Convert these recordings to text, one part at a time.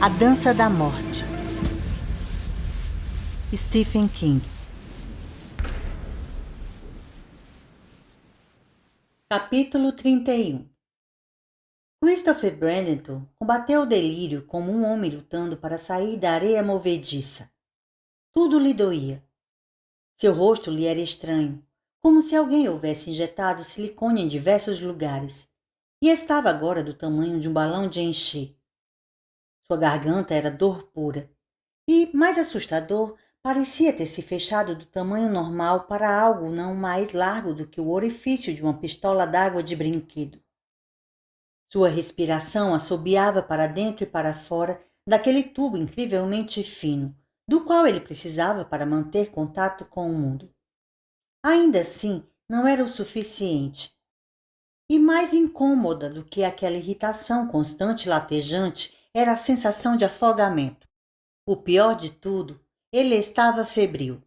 A Dança da Morte. Stephen King. Capítulo 31. Christopher Brandon combateu o delírio como um homem lutando para sair da areia movediça. Tudo lhe doía. Seu rosto lhe era estranho, como se alguém houvesse injetado silicone em diversos lugares, e estava agora do tamanho de um balão de encher. Sua garganta era dor pura, e, mais assustador, parecia ter se fechado do tamanho normal para algo não mais largo do que o orifício de uma pistola d'água de brinquedo. Sua respiração assobiava para dentro e para fora daquele tubo incrivelmente fino, do qual ele precisava para manter contato com o mundo. Ainda assim, não era o suficiente. E mais incômoda do que aquela irritação constante e latejante era a sensação de afogamento. O pior de tudo, ele estava febril.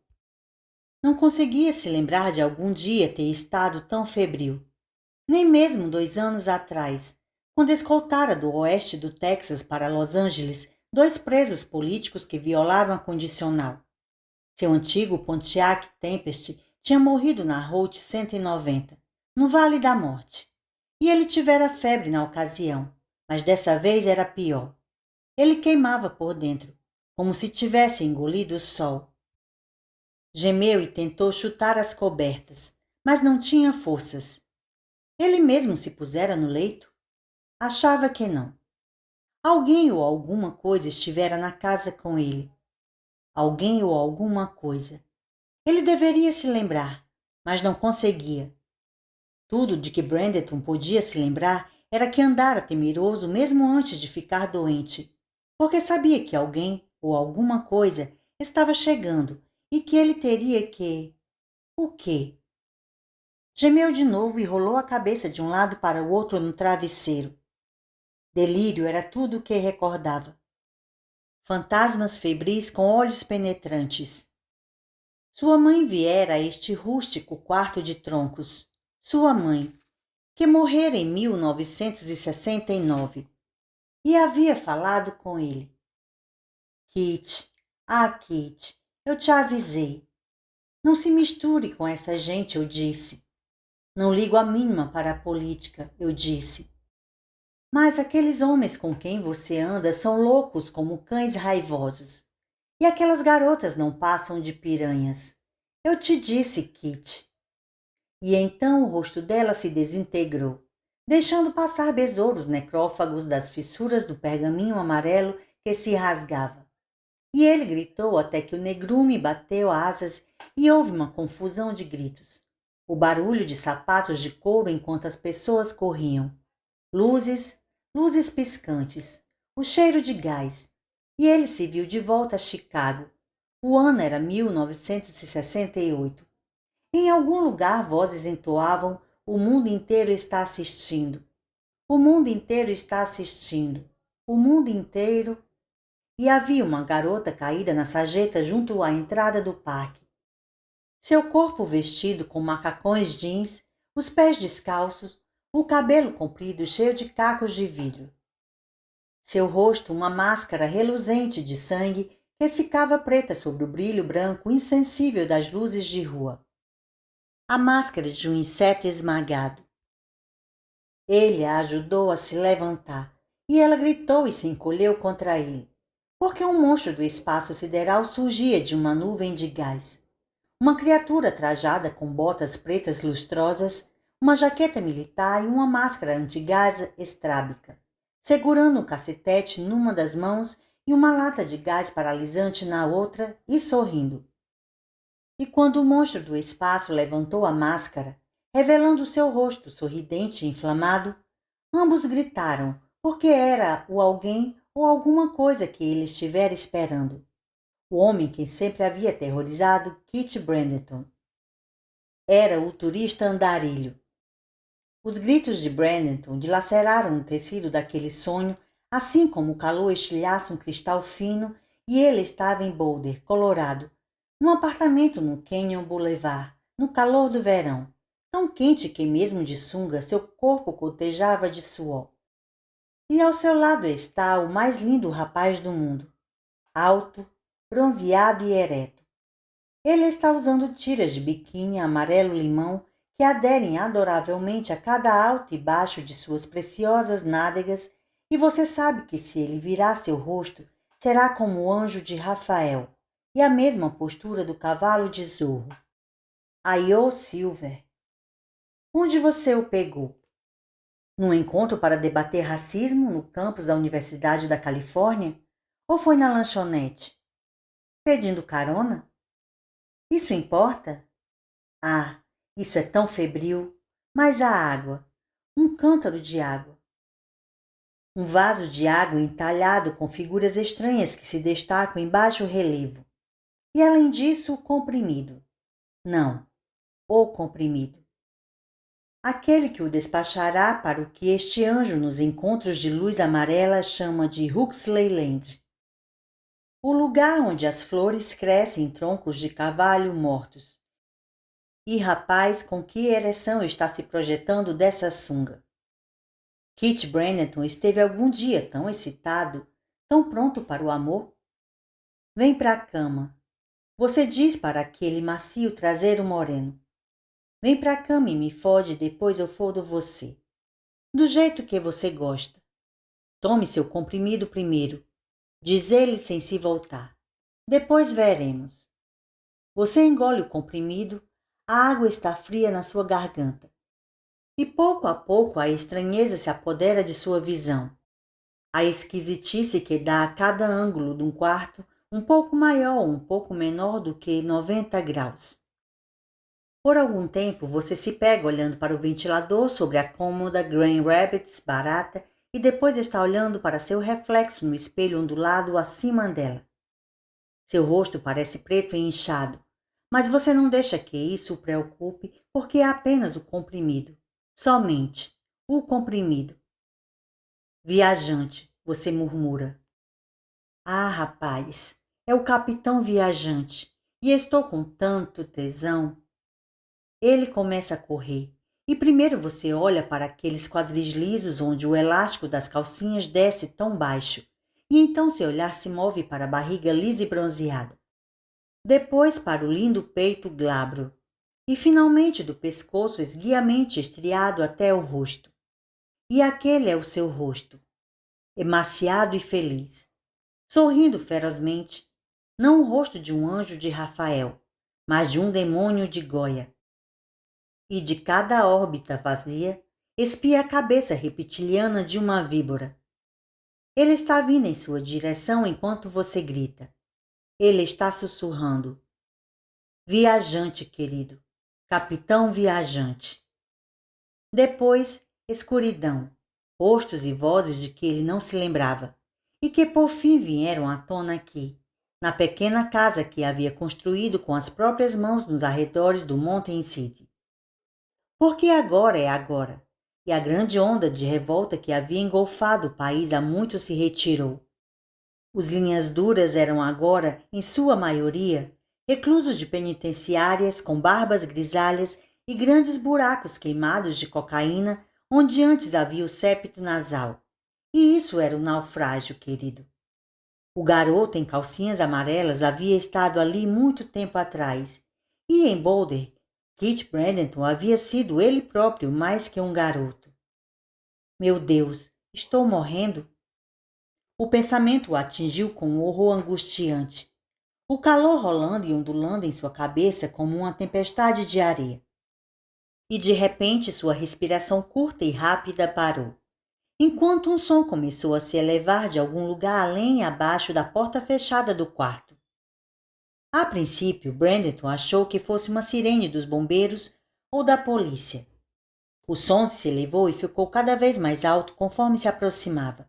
Não conseguia se lembrar de algum dia ter estado tão febril. Nem mesmo 2 anos atrás, quando escoltara do oeste do Texas para Los Angeles 2 presos políticos que violaram a condicional. Seu antigo Pontiac Tempest tinha morrido na Route 190, no Vale da Morte. E ele tivera febre na ocasião, mas dessa vez era pior. Ele queimava por dentro, como se tivesse engolido o sol. Gemeu e tentou chutar as cobertas, mas não tinha forças. Ele mesmo se pusera no leito? Achava que não. Alguém ou alguma coisa estivera na casa com ele. Alguém ou alguma coisa. Ele deveria se lembrar, mas não conseguia. Tudo de que Brandon podia se lembrar era que andara temeroso mesmo antes de ficar doente, porque sabia que alguém ou alguma coisa estava chegando e que ele teria que... O quê? Gemeu de novo e rolou a cabeça de um lado para o outro no travesseiro. Delírio era tudo o que recordava. Fantasmas febris com olhos penetrantes. Sua mãe viera a este rústico quarto de troncos. Sua mãe, que morrera em 1969, e havia falado com ele. Kit, Kit, eu te avisei. Não se misture com essa gente, eu disse. Não ligo a mínima para a política, eu disse. Mas aqueles homens com quem você anda são loucos como cães raivosos. E aquelas garotas não passam de piranhas. Eu te disse, Kit. E então o rosto dela se desintegrou, deixando passar besouros necrófagos das fissuras do pergaminho amarelo que se rasgava. E ele gritou até que o negrume bateu asas e houve uma confusão de gritos. O barulho de sapatos de couro enquanto as pessoas corriam. Luzes piscantes, o cheiro de gás. E ele se viu de volta a Chicago. O ano era 1968. Em algum lugar vozes entoavam: o mundo inteiro está assistindo. O mundo inteiro está assistindo. O mundo inteiro. E havia uma garota caída na sarjeta junto à entrada do parque. Seu corpo vestido com macacões jeans, os pés descalços, o cabelo comprido cheio de cacos de vidro. Seu rosto uma máscara reluzente de sangue que ficava preta sobre o brilho branco insensível das luzes de rua. A máscara de um inseto esmagado. Ele a ajudou a se levantar, e ela gritou e se encolheu contra ele, porque um monstro do espaço sideral surgia de uma nuvem de gás. Uma criatura trajada com botas pretas lustrosas, uma jaqueta militar e uma máscara antigás estrábica, segurando um cacetete numa das mãos e uma lata de gás paralisante na outra e sorrindo. E quando o monstro do espaço levantou a máscara, revelando seu rosto sorridente e inflamado, ambos gritaram, porque era o alguém ou alguma coisa que ele estivera esperando. O homem que sempre havia aterrorizado Kit Brandon. Era o turista andarilho. Os gritos de Brandon dilaceraram o tecido daquele sonho, assim como o calor estilhaça um cristal fino, e ele estava em Boulder, Colorado, num apartamento no Canyon Boulevard, no calor do verão, tão quente que mesmo de sunga seu corpo gotejava de suor. E ao seu lado está o mais lindo rapaz do mundo, alto, bronzeado e ereto. Ele está usando tiras de biquíni amarelo-limão que aderem adoravelmente a cada alto e baixo de suas preciosas nádegas, e você sabe que se ele virar seu rosto, será como o anjo de Rafael, e a mesma postura do cavalo de Zorro. Aiô Silver. Onde você o pegou? Num encontro para debater racismo no campus da Universidade da Califórnia? Ou foi na lanchonete? Pedindo carona? Isso importa? Ah, isso é tão febril. Mas a água, um cântaro de água. Um vaso de água entalhado com figuras estranhas que se destacam em baixo relevo. E além disso, o comprimido. Não, o comprimido. Aquele que o despachará para o que este anjo nos encontros de luz amarela chama de Huxley Land. O lugar onde as flores crescem em troncos de carvalho mortos. E rapaz, com que ereção está se projetando dessa sunga? Kit Brandon esteve algum dia tão excitado, tão pronto para o amor? Vem para a cama. Você diz para aquele macio traseiro moreno. Vem para a cama e me fode, depois eu fodo você. Do jeito que você gosta. Tome seu comprimido primeiro. Diz ele sem se voltar. Depois veremos. Você engole o comprimido, a água está fria na sua garganta. E pouco a pouco a estranheza se apodera de sua visão. A esquisitice que dá a cada ângulo de um quarto, um pouco maior ou um pouco menor do que 90 graus. Por algum tempo você se pega olhando para o ventilador sobre a cômoda Grand Rapids barata e depois está olhando para seu reflexo no espelho ondulado acima dela. Seu rosto parece preto e inchado, mas você não deixa que isso o preocupe porque é apenas o comprimido. Somente o comprimido. Viajante, você murmura. Ah, rapaz, é o capitão viajante e estou com tanto tesão. Ele começa a correr e primeiro você olha para aqueles quadris lisos onde o elástico das calcinhas desce tão baixo e então seu olhar se move para a barriga lisa e bronzeada. Depois para o lindo peito glabro e finalmente do pescoço esguiamente estriado até o rosto. E aquele é o seu rosto, emaciado e feliz, sorrindo ferozmente, não o rosto de um anjo de Rafael, mas de um demônio de Goya. E de cada órbita vazia, espia a cabeça reptiliana de uma víbora. Ele está vindo em sua direção enquanto você grita. Ele está sussurrando. Viajante, querido. Capitão viajante. Depois, escuridão, rostos e vozes de que ele não se lembrava, e que por fim vieram à tona aqui, na pequena casa que havia construído com as próprias mãos nos arredores do Mountain City. Porque agora é agora, e a grande onda de revolta que havia engolfado o país há muito se retirou. Os linhas duras eram agora, em sua maioria, reclusos de penitenciárias com barbas grisalhas e grandes buracos queimados de cocaína onde antes havia o septo nasal. E isso era um naufrágio, querido. O garoto em calcinhas amarelas havia estado ali muito tempo atrás, e em Boulder, Kit Brandon havia sido ele próprio mais que um garoto. Meu Deus, estou morrendo? O pensamento o atingiu com um horror angustiante, o calor rolando e ondulando em sua cabeça como uma tempestade de areia. E de repente sua respiração curta e rápida parou, enquanto um som começou a se elevar de algum lugar além e abaixo da porta fechada do quarto. A princípio, Brandon achou que fosse uma sirene dos bombeiros ou da polícia. O som se elevou e ficou cada vez mais alto conforme se aproximava.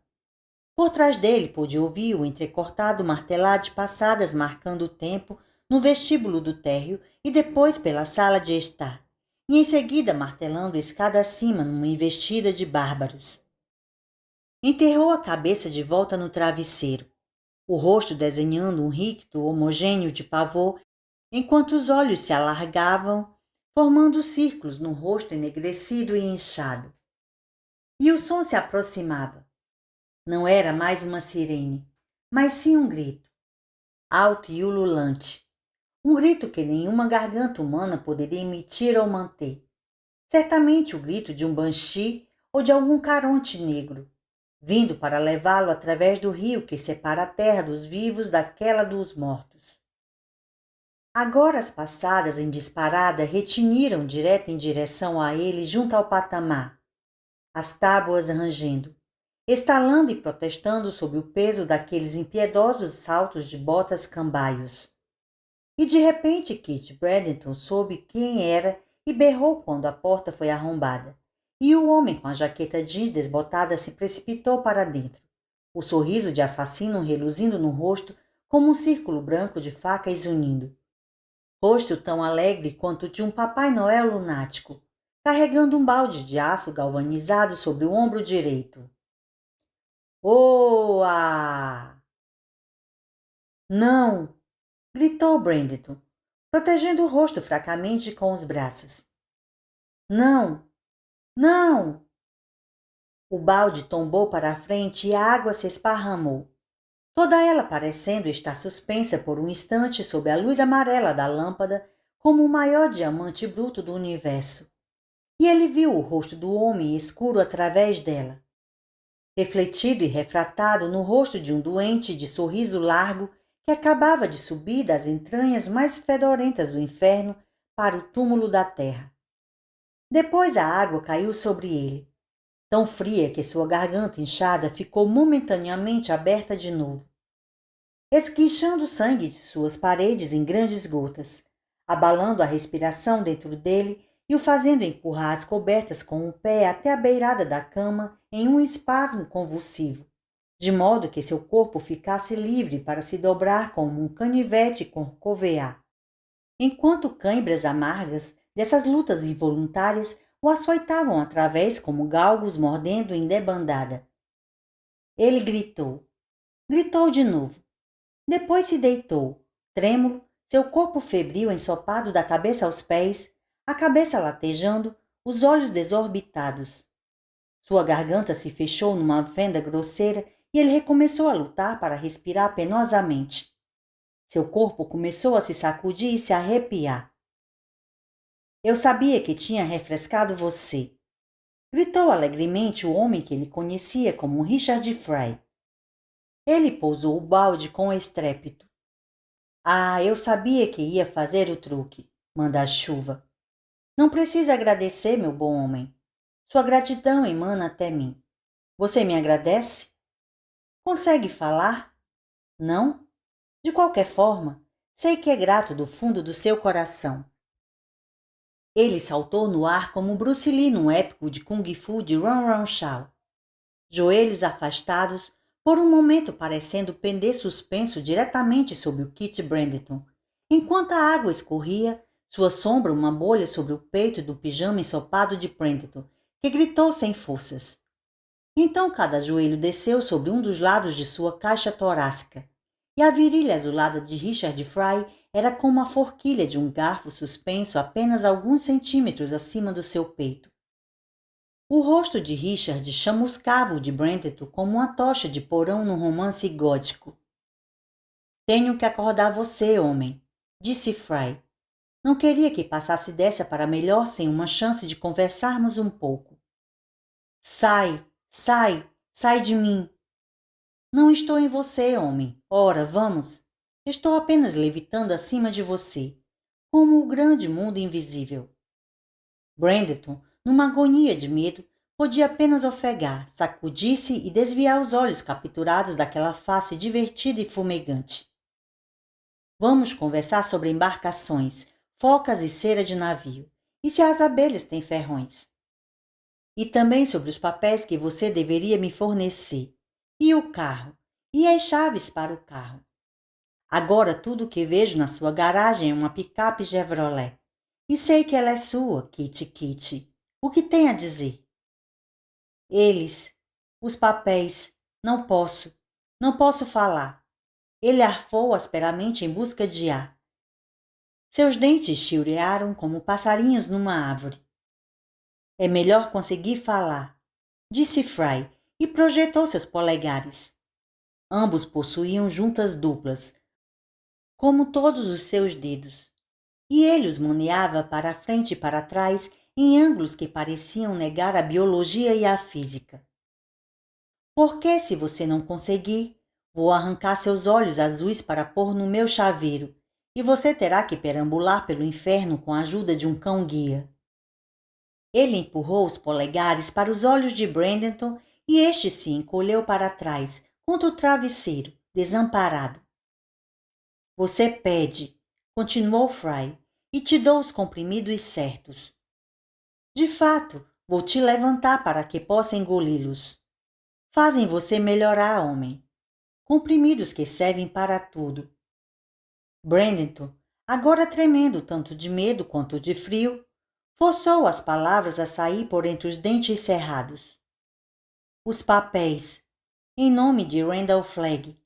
Por trás dele pôde ouvir o entrecortado martelar de passadas marcando o tempo no vestíbulo do térreo e depois pela sala de estar, e em seguida martelando escada acima numa investida de bárbaros. Enterrou a cabeça de volta no travesseiro, o rosto desenhando um ricto homogêneo de pavor, enquanto os olhos se alargavam, formando círculos no rosto enegrecido e inchado. E o som se aproximava. não era mais uma sirene, mas sim um grito, alto e ululante. Um grito que nenhuma garganta humana poderia emitir ou manter. Certamente o grito de um banshee ou de algum caronte negro, vindo para levá-lo através do rio que separa a terra dos vivos daquela dos mortos. Agora as passadas em disparada retiniram direto em direção a ele junto ao patamar, as tábuas rangendo, estalando e protestando sob o peso daqueles impiedosos saltos de botas cambaios. E de repente Kit Bradenton soube quem era e berrou quando a porta foi arrombada, e o homem com a jaqueta jeans desbotada se precipitou para dentro, o sorriso de assassino reluzindo no rosto como um círculo branco de facas unindo. Rosto tão alegre quanto de um Papai Noel lunático, carregando um balde de aço galvanizado sobre o ombro direito. Oa! Não! Gritou Bradenton, protegendo o rosto fracamente com os braços. Não! Não! O balde tombou para a frente e a água se esparramou, toda ela parecendo estar suspensa por um instante sob a luz amarela da lâmpada como o maior diamante bruto do universo. E ele viu o rosto do homem escuro através dela, refletido e refratado no rosto de um doente de sorriso largo que acabava de subir das entranhas mais fedorentas do inferno para o túmulo da terra. Depois a água caiu sobre ele, tão fria que sua garganta inchada ficou momentaneamente aberta de novo, esguichando o sangue de suas paredes em grandes gotas, abalando a respiração dentro dele e o fazendo empurrar as cobertas com o pé até a beirada da cama em um espasmo convulsivo, de modo que seu corpo ficasse livre para se dobrar como um canivete corcovear, enquanto cãibras amargas dessas lutas involuntárias o açoitavam através como galgos mordendo em debandada. Ele gritou de novo. Depois se deitou, trêmulo, seu corpo febril ensopado da cabeça aos pés, a cabeça latejando, os olhos desorbitados. Sua garganta se fechou numa fenda grosseira e ele recomeçou a lutar para respirar penosamente. Seu corpo começou a se sacudir e se arrepiar. Eu sabia que tinha refrescado você, gritou alegremente o homem que ele conhecia como Richard Fry. Ele pousou o balde com estrépito. Ah, eu sabia que ia fazer o truque, manda-chuva. Não precisa agradecer, meu bom homem. Sua gratidão emana até mim. Você me agradece? Consegue falar? Não? De qualquer forma, sei que é grato do fundo do seu coração. Ele saltou no ar como Bruce Lee num épico de Kung Fu de Run Run Shaw. Joelhos afastados, por um momento parecendo pender suspenso diretamente sobre o Kit Bradenton, enquanto a água escorria, sua sombra uma bolha sobre o peito do pijama ensopado de Bradenton, que gritou sem forças. Então cada joelho desceu sobre um dos lados de sua caixa torácica, e a virilha azulada de Richard Fry era como a forquilha de um garfo suspenso apenas alguns centímetros acima do seu peito. O rosto de Richard chamuscava o de Bradenton como uma tocha de porão num romance gótico. Tenho que acordar você, homem, disse Fry. Não queria que passasse dessa para melhor sem uma chance de conversarmos um pouco. Sai, sai de mim. Não estou em você, homem. Ora, vamos. Estou apenas levitando acima de você, como o grande mundo invisível. Bradenton, numa agonia de medo, podia apenas ofegar, sacudir-se e desviar os olhos capturados daquela face divertida e fumegante. Vamos conversar sobre embarcações, focas e cera de navio, e se as abelhas têm ferrões. E também sobre os papéis que você deveria me fornecer, e o carro, e as chaves para o carro. Agora tudo o que vejo na sua garagem é uma picape Chevrolet. E sei que ela é sua, Kitty. O que tem a dizer? Os papéis, não posso falar. Ele arfou asperamente em busca de ar. Seus dentes chilrearam como passarinhos numa árvore. É melhor conseguir falar, disse Fry, e projetou seus polegares. Ambos possuíam juntas duplas, como todos os seus dedos, e ele os maneava para a frente e para trás em ângulos que pareciam negar a biologia e a física. Porque, se você não conseguir, vou arrancar seus olhos azuis para pôr no meu chaveiro, e você terá que perambular pelo inferno com a ajuda de um cão-guia. Ele empurrou os polegares para os olhos de Brandon e este se encolheu para trás, contra o travesseiro, desamparado. Você pede, continuou Fry, e te dou os comprimidos certos. De fato, vou te levantar para que possa engoli-los. Fazem você melhorar, homem. Comprimidos que servem para tudo. Brandon, agora tremendo tanto de medo quanto de frio, forçou as palavras a sair por entre os dentes cerrados. Os papéis, em nome de Randall Flagg,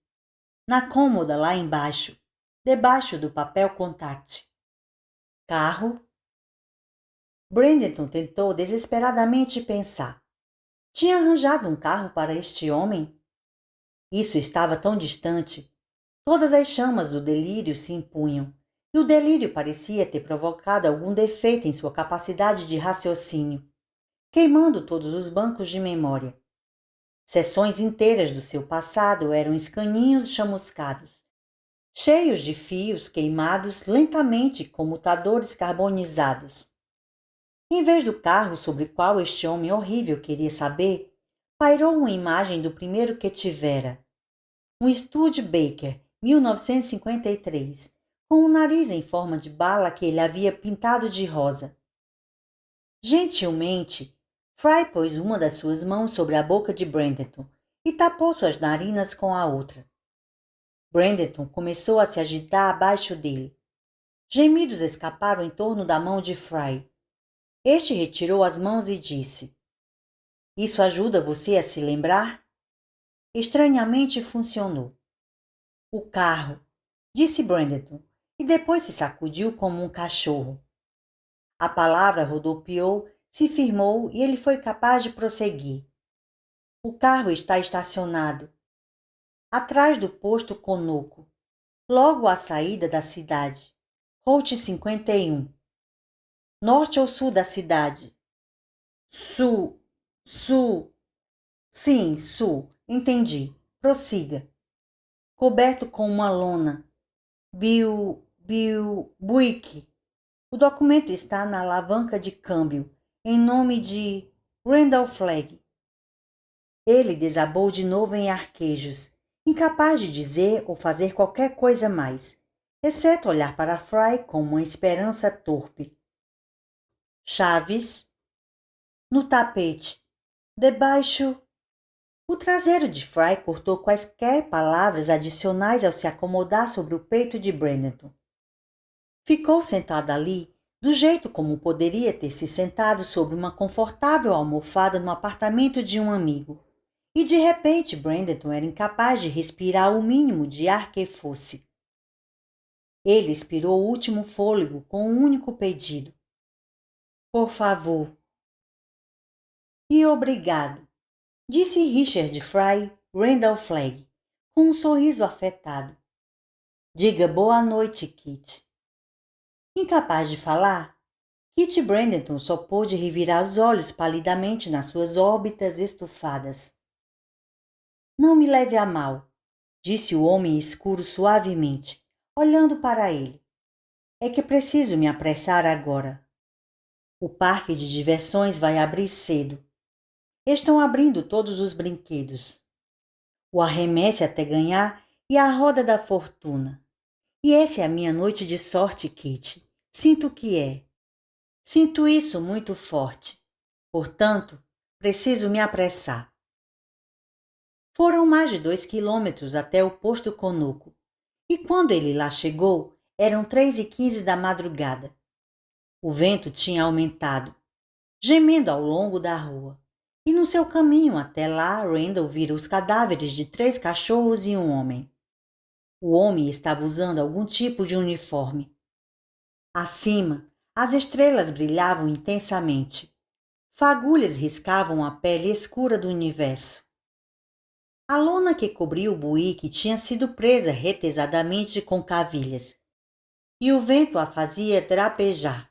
na cômoda lá embaixo, debaixo do papel contact. Carro? Brandon tentou desesperadamente pensar. Tinha arranjado um carro para este homem? Isso estava tão distante. Todas as chamas do delírio se impunham, e o delírio parecia ter provocado algum defeito em sua capacidade de raciocínio, queimando todos os bancos de memória. Seções inteiras do seu passado eram escaninhos chamuscados, cheios de fios queimados lentamente comutadores carbonizados. Em vez do carro sobre o qual este homem horrível queria saber, pairou uma imagem do primeiro que tivera. Um Studebaker, 1953, com um nariz em forma de bala que ele havia pintado de rosa. Gentilmente, Fry pôs uma das suas mãos sobre a boca de Brandon e tapou suas narinas com a outra. Brandon começou a se agitar abaixo dele. Gemidos escaparam em torno da mão de Fry. Este retirou as mãos e disse: Isso ajuda você a se lembrar? Estranhamente funcionou. O carro, disse Brandon, e depois se sacudiu como um cachorro. A palavra rodopiou, se firmou e ele foi capaz de prosseguir. O carro está estacionado, atrás do posto Conoco, logo à saída da cidade. Route 51. Norte ou sul da cidade? Sul. Sim, sul. Entendi. Prossiga. Coberto com uma lona. Buick. O documento está na alavanca de câmbio, em nome de Randall Flagg. Ele desabou de novo em arquejos, incapaz de dizer ou fazer qualquer coisa mais, exceto olhar para Fry com uma esperança torpe. Chaves? No tapete. Debaixo. O traseiro de Fry cortou quaisquer palavras adicionais ao se acomodar sobre o peito de Brandon. Ficou sentado ali, do jeito como poderia ter se sentado sobre uma confortável almofada no apartamento de um amigo. E de repente Brandon era incapaz de respirar o mínimo de ar que fosse. Ele expirou o último fôlego com um único pedido. Por favor. E obrigado, disse Richard Fry Randall Flagg, com um sorriso afetado. Diga boa noite, Kit. Incapaz de falar, Kit Brandon só pôde revirar os olhos palidamente nas suas órbitas estufadas. Não me leve a mal, disse o homem escuro suavemente, olhando para ele. É que preciso me apressar agora. O parque de diversões vai abrir cedo. Estão abrindo todos os brinquedos. O arremesse até ganhar e a roda da fortuna. E essa é a minha noite de sorte, Kit. Sinto que é. Sinto isso muito forte. Portanto, preciso me apressar. Foram mais de 2 quilômetros até o posto Conoco, e quando ele lá chegou, eram 3h15 da madrugada. O vento tinha aumentado, gemendo ao longo da rua, e no seu caminho até lá, Randall vira os cadáveres de 3 cachorros e um homem. O homem estava usando algum tipo de uniforme. Acima, as estrelas brilhavam intensamente. Fagulhas riscavam a pele escura do universo. A lona que cobria o Buíque tinha sido presa retesadamente com cavilhas, e o vento a fazia drapejar.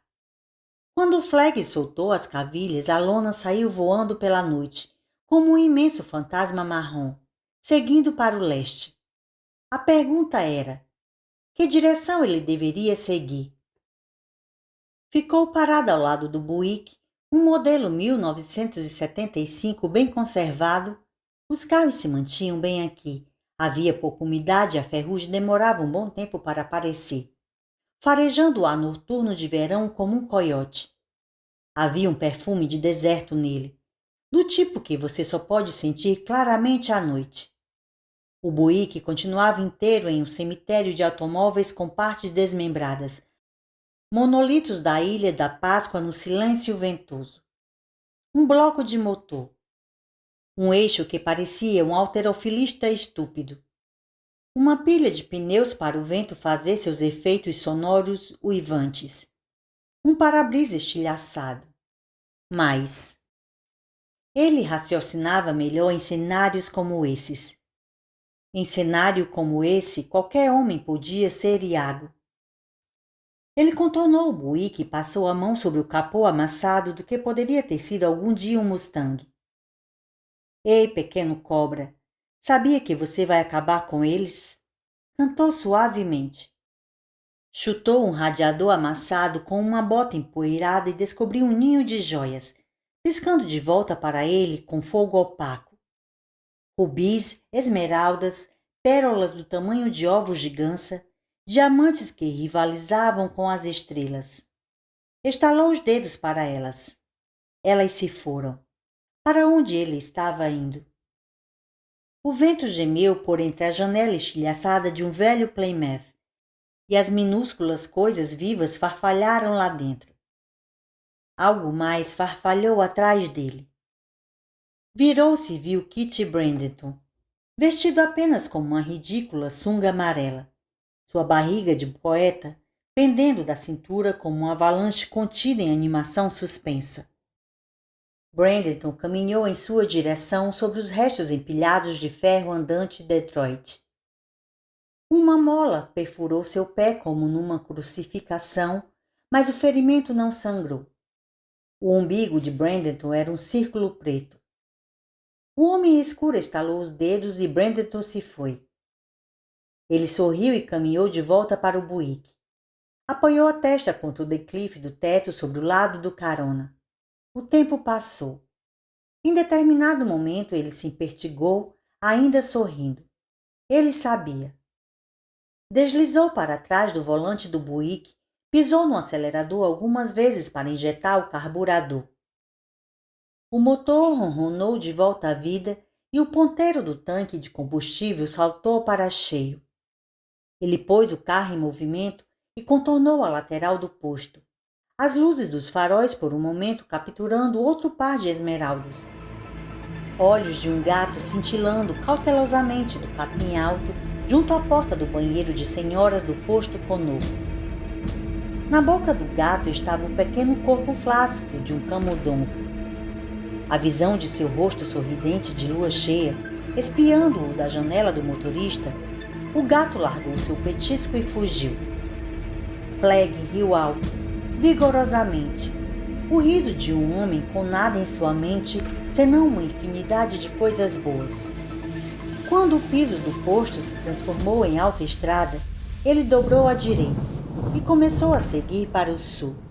Quando o Flag soltou as cavilhas, a lona saiu voando pela noite, como um imenso fantasma marrom, seguindo para o leste. A pergunta era: que direção ele deveria seguir? Ficou parada ao lado do Buíque, um modelo 1975 bem conservado. Os carros se mantinham bem aqui. Havia pouca umidade e a ferrugem demorava um bom tempo para aparecer, farejando o ar noturno de verão como um coiote. Havia um perfume de deserto nele, do tipo que você só pode sentir claramente à noite. O Buíque continuava inteiro em um cemitério de automóveis com partes desmembradas, monolitos da Ilha da Páscoa no silêncio ventoso. Um bloco de motor. Um eixo que parecia um halterofilista estúpido. Uma pilha de pneus para o vento fazer seus efeitos sonoros uivantes. Um para-brisa estilhaçado. Mas ele raciocinava melhor em cenários como esses. Em cenário como esse, qualquer homem podia ser Iago. Ele contornou o Buíque e passou a mão sobre o capô amassado do que poderia ter sido algum dia um Mustang. Ei, pequeno cobra, sabia que você vai acabar com eles? Cantou suavemente. Chutou um radiador amassado com uma bota empoeirada e descobriu um ninho de joias, piscando de volta para ele com fogo opaco. Rubis, esmeraldas, pérolas do tamanho de ovos de gansa, diamantes que rivalizavam com as estrelas. Estalou os dedos para elas. Elas se foram. Para onde ele estava indo? O vento gemeu por entre a janela estilhaçada de um velho Plymouth, e as minúsculas coisas vivas farfalharam lá dentro. Algo mais farfalhou atrás dele. Virou-se e viu Kitty Bradenton, vestido apenas com uma ridícula sunga amarela, sua barriga de poeta pendendo da cintura como uma avalanche contida em animação suspensa. Bradenton caminhou em sua direção sobre os restos empilhados de ferro andante de Detroit. Uma mola perfurou seu pé como numa crucificação, mas o ferimento não sangrou. O umbigo de Bradenton era um círculo preto. O homem escuro estalou os dedos e Bradenton se foi. Ele sorriu e caminhou de volta para o Buíque. Apoiou a testa contra o declive do teto sobre o lado do carona. O tempo passou. Em determinado momento ele se impertigou, ainda sorrindo. Ele sabia. Deslizou para trás do volante do Buíque, pisou no acelerador algumas vezes para injetar o carburador. O motor ronronou de volta à vida e o ponteiro do tanque de combustível saltou para cheio. Ele pôs o carro em movimento e contornou a lateral do posto, as luzes dos faróis por um momento capturando outro par de esmeraldas. Olhos de um gato cintilando cautelosamente do capim alto junto à porta do banheiro de senhoras do posto Conoco. Na boca do gato estava o pequeno corpo flácido de um camundongo. A visão de seu rosto sorridente de lua cheia, espiando-o da janela do motorista, o gato largou seu petisco e fugiu. Flag riu alto, vigorosamente, o riso de um homem com nada em sua mente senão uma infinidade de coisas boas. Quando o piso do posto se transformou em autoestrada, ele dobrou à direita e começou a seguir para o sul.